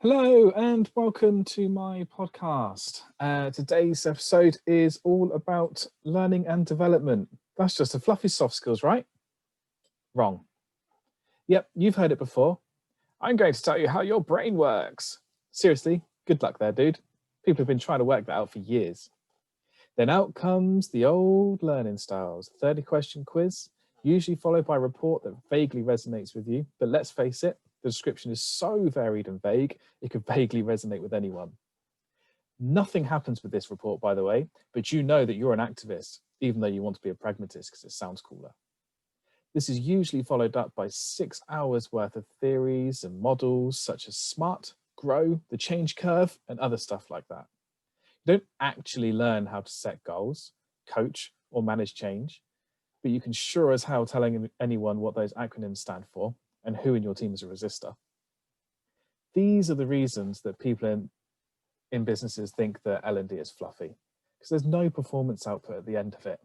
Hello and welcome to my podcast. Today's episode is all about learning and development. That's just a fluffy soft skills, right? Wrong. Yep, you've heard it before. I'm going to tell you how your brain works. Seriously, good luck there, dude. People have been trying to work that out for years. Then out comes the old learning styles, 30-question quiz, usually followed by a report that vaguely resonates with you. But let's face it, the description is so varied and vague, it could vaguely resonate with anyone. Nothing happens with this report, by the way, but you know that you're an activist, even though you want to be a pragmatist because it sounds cooler. This is usually followed up by 6 hours worth of theories and models such as SMART, GROW, the change curve, and other stuff like that. You don't actually learn how to set goals, coach, or manage change, but you can sure as hell tell anyone what those acronyms stand for and who in your team is a resistor. These are the reasons that people in businesses think that L&D is fluffy, because there's no performance output at the end of it.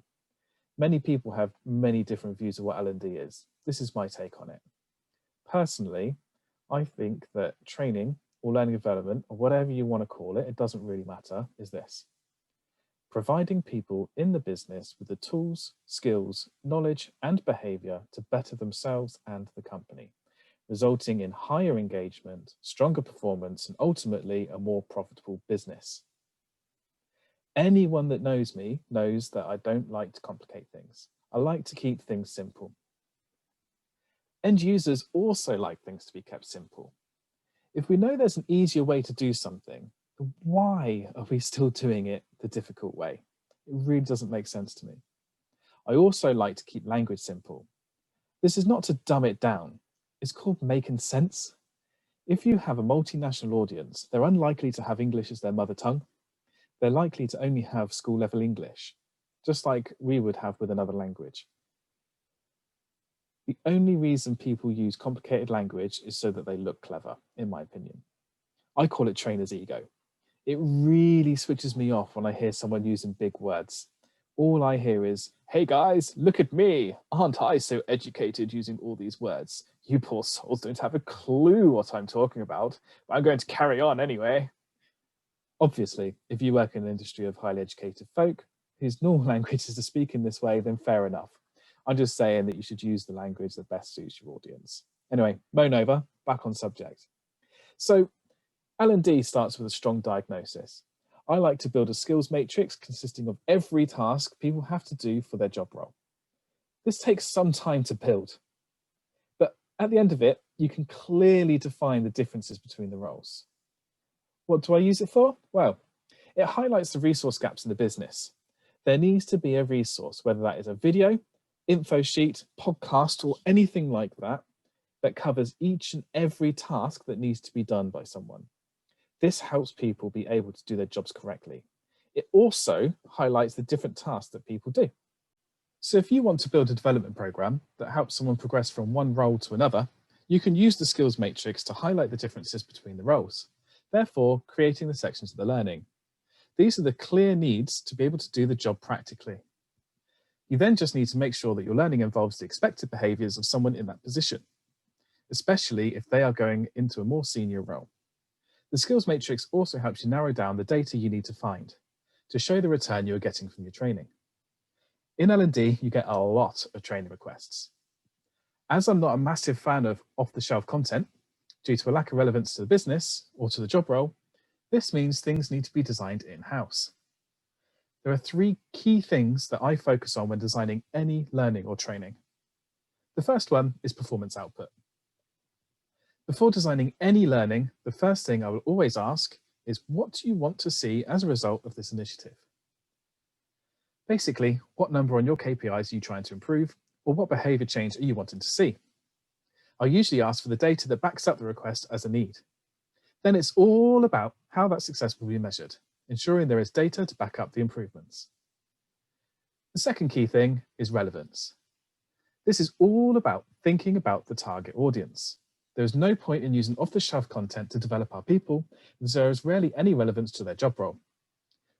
Many people have many different views of what L&D is. This is my take on it. Personally, I think that training or learning development, or whatever you want to call it, it doesn't really matter, is this. Providing people in the business with the tools, skills, knowledge, and behavior to better themselves and the company, resulting in higher engagement, stronger performance, and ultimately a more profitable business. Anyone that knows me knows that I don't like to complicate things. I like to keep things simple. End users also like things to be kept simple. If we know there's an easier way to do something, why are we still doing it the difficult way? It really doesn't make sense to me. I also like to keep language simple. This is not to dumb it down. It's called making sense. If you have a multinational audience, they're unlikely to have English as their mother tongue. They're likely to only have school level English, just like we would have with another language. The only reason people use complicated language is so that they look clever, in my opinion. I call it trainer's ego. It really switches me off when I hear someone using big words. All I hear is, hey guys, look at me. Aren't I so educated using all these words? You poor souls don't have a clue what I'm talking about, but I'm going to carry on anyway. Obviously, if you work in an industry of highly educated folk whose normal language is to speak in this way, then fair enough. I'm just saying that you should use the language that best suits your audience. Anyway, moan over, back on subject. So L&D starts with a strong diagnosis. I like to build a skills matrix consisting of every task people have to do for their job role. This takes some time to build, but at the end of it, you can clearly define the differences between the roles. What do I use it for? Well, it highlights the resource gaps in the business. There needs to be a resource, whether that is a video, info sheet, podcast, or anything like that, that covers each and every task that needs to be done by someone. This helps people be able to do their jobs correctly. It also highlights the different tasks that people do. So if you want to build a development program that helps someone progress from one role to another, you can use the skills matrix to highlight the differences between the roles, therefore creating the sections of the learning. These are the clear needs to be able to do the job practically. You then just need to make sure that your learning involves the expected behaviors of someone in that position, especially if they are going into a more senior role. The skills matrix also helps you narrow down the data you need to find to show the return you are getting from your training. In L&D, you get a lot of training requests. As I'm not a massive fan of off-the-shelf content, due to a lack of relevance to the business or to the job role, this means things need to be designed in-house. There are 3 key things that I focus on when designing any learning or training. The first one is performance output. Before designing any learning, the first thing I will always ask is, what do you want to see as a result of this initiative? Basically, what number on your KPIs are you trying to improve, or what behavior change are you wanting to see? I'll usually ask for the data that backs up the request as a need. Then it's all about how that success will be measured, ensuring there is data to back up the improvements. The second key thing is relevance. This is all about thinking about the target audience. There is no point in using off-the-shelf content to develop our people, as there is rarely any relevance to their job role.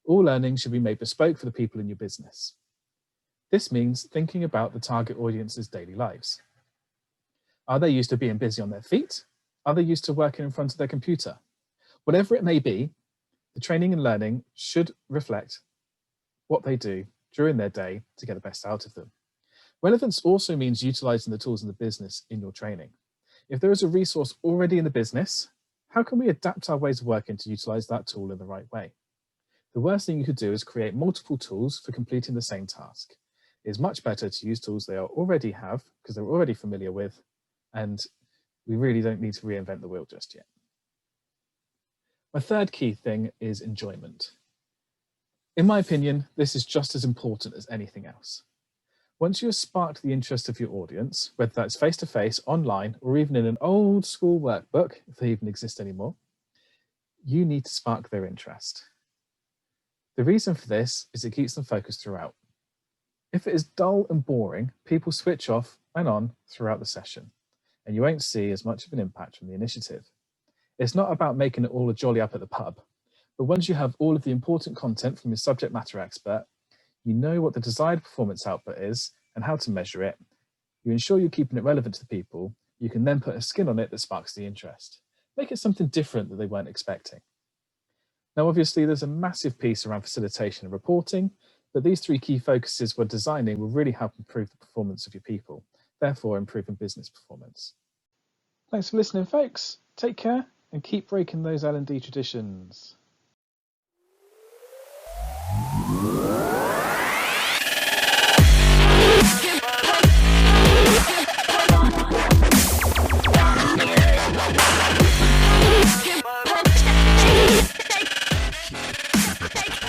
All learning should be made bespoke for the people in your business. This means thinking about the target audience's daily lives. Are they used to being busy on their feet? Are they used to working in front of their computer? Whatever it may be, the training and learning should reflect what they do during their day to get the best out of them. Relevance also means utilizing the tools in the business in your training. If there is a resource already in the business, how can we adapt our ways of working to utilize that tool in the right way? The worst thing you could do is create multiple tools for completing the same task. It is much better to use tools they already have because they're already familiar with, and we really don't need to reinvent the wheel just yet. My third key thing is enjoyment. In my opinion, this is just as important as anything else. Once you have sparked the interest of your audience, whether that's face-to-face, online, or even in an old school workbook, if they even exist anymore, you need to spark their interest. The reason for this is it keeps them focused throughout. If it is dull and boring, people switch off and on throughout the session, and you won't see as much of an impact from the initiative. It's not about making it all a jolly up at the pub, but once you have all of the important content from your subject matter expert, you know what the desired performance output is and how to measure it. You ensure you're keeping it relevant to the people. You can then put a skin on it that sparks the interest. Make it something different that they weren't expecting. Now, obviously, there's a massive piece around facilitation and reporting, but these three key focuses we're designing will really help improve the performance of your people, therefore improving business performance. Thanks for listening, folks. Take care and keep breaking those L&D traditions. Take